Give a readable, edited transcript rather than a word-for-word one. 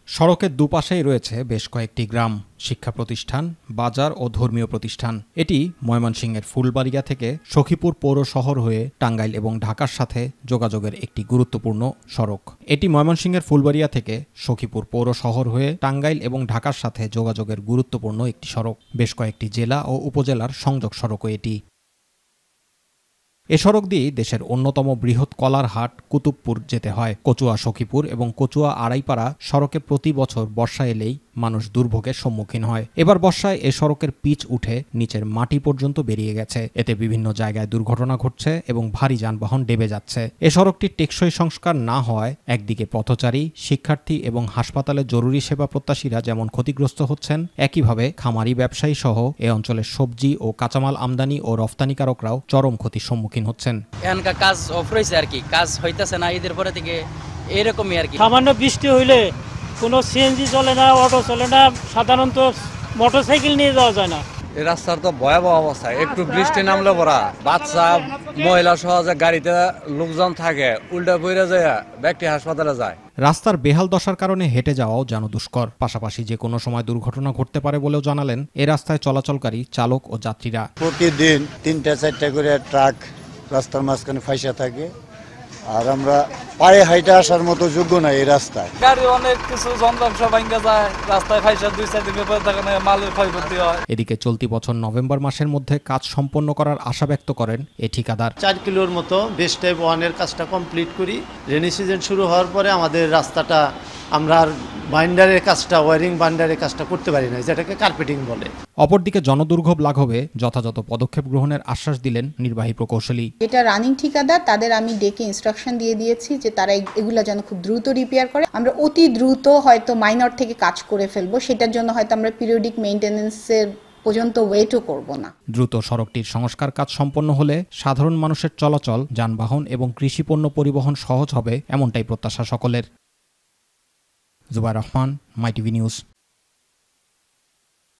সড়কের দুপাশেই রয়েছে বেশ কয়েকটি গ্রাম, শিক্ষা প্রতিষ্ঠান, বাজার ও ধর্মীয় প্রতিষ্ঠান। এটি ময়মনসিংহের ফুলবাড়িয়া থেকে সখীপুর পৌর শহর হয়ে টাঙ্গাইল এবং ঢাকার সাথে যোগাযোগের একটি গুরুত্বপূর্ণ সড়ক। এটি ময়মনসিংহের ফুলবাড়িয়া থেকে সখীপুর পৌর শহর হয়ে টাঙ্গাইল এবং ঢাকার সাথে যোগাযোগের গুরুত্বপূর্ণ একটি সড়ক। বেশ কয়েকটি জেলা ও উপজেলার সংযোগ সড়কও এটি। এ সড়ক দিয়ে দেশের অন্যতম বৃহৎ কলার হাট কুতুবপুর যেতে হয়। কচুয়া সখীপুর এবং কচুয়া আড়াইপাড়া সড়কে প্রতি বছর বর্ষা এলেই মানুষ দুর্ভোগের সম্মুখীন হয়। এবার বর্ষায় এ সড়কের পিচ উঠে নিচের মাটি পর্যন্ত বেরিয়ে গেছে। এতে বিভিন্ন জায়গায় দুর্ঘটনা ঘটছে এবং ভারী যানবাহন ডেবে যাচ্ছে। এ সড়কটি টেকসই সংস্কার না হওয়ায় একদিকে পথচারী, শিক্ষার্থী এবং হাসপাতালে জরুরি সেবা প্রত্যাশীরা যেমন ক্ষতিগ্রস্ত হচ্ছেন, একইভাবে খামারি ব্যবসায়ী সহ এ অঞ্চলের সবজি ও কাঁচামাল আমদানি ও রফতানিকারকরাও চরম ক্ষতির সম্মুখীন হচ্ছেন। এখানকার কাজ অফ রয়েছে আর কি, কাজ হইতেছে না ঈদের পরে থেকে, এরকমই আর কি। সামান্য বৃষ্টি হইলে কোনো সিএনজি চলে না, অটো চলে না, সাধারণত মোটরসাইকেল নিয়ে যাওয়া যায় না। এই রাস্তার তো ভয়াবহ অবস্থা। একটু বৃষ্টি নামলে পড়া বাচ্চা মহিলা সহজে গাড়িতে লোকজন থাকে, উল্টা পড়ে যায়, ব্যক্তি হাসপাতালে যায়। রাস্তার বেহাল দশার কারণে হেঁটে যাওয়াও যেন দুষ্কর। পাশাপাশি যে কোনো সময় দুর্ঘটনা ঘটতে পারে বলেও জানালেন এ রাস্তায় চলাচলকারী চালক ও যাত্রীরা। প্রতিদিন ৩টা-৪টা করে ট্রাক রাস্তার মাঝখানে ফাইসা থাকে, আর আমরা পায়ে হাইটে আসার মতো যোগ্য না এই রাস্তায়। গাড়ি অনেক কিছু যন্ত্রাংশ ভাঙা যায়, রাস্তায় ফাইসা 2-4 দিন পরে থাকে না, মালের ক্ষয়ক্ষতি হয়। এদিকে চলতি বছর নভেম্বর মাসের মধ্যে কাজ সম্পন্ন করার আশা ব্যক্ত করেন এ ঠিকাদার। 4 কিলোর মতো বেস টাইপ 1-এর কাজটা কমপ্লিট করি। রেনি সিজন শুরু হওয়ার পরে আমাদের রাস্তাটা আমরা আর বাইন্ডারের কাজটা, ওয়ারিং বাইন্ডারের কাজটা করতে পারি না, যেটাকে কার্পেটিং বলে। অপরদিকে জনদুর্ভোগ লাঘবে যথাযথ পদক্ষেপ গ্রহণের আশ্বাস দিলেন নির্বাহী প্রকৌশলী। এটা রানিং ঠিকাদার, তাদের আমি ডেকে ইনস্ট্রাকশন দিয়ে দিয়েছি যে তারা এগুলা যেন খুব দ্রুত রিপেয়ার করে। আমরা অতি দ্রুত হয়তো মাইনর থেকে কাজ করে ফেলবো, সেটার জন্য হয়তো আমরা পিরিয়ডিক মেইনটেনেন্সের পর্যন্ত ওয়েটও করব না। দ্রুত সড়কটির সংস্কার কাজ সম্পন্ন হলে সাধারণ মানুষের চলাচল, যানবাহন এবং কৃষিপণ্য পরিবহন সহজ হবে, এমনটাই প্রত্যাশা সকলের। জুবাইর রহমান, মাই টিভি নিউজ।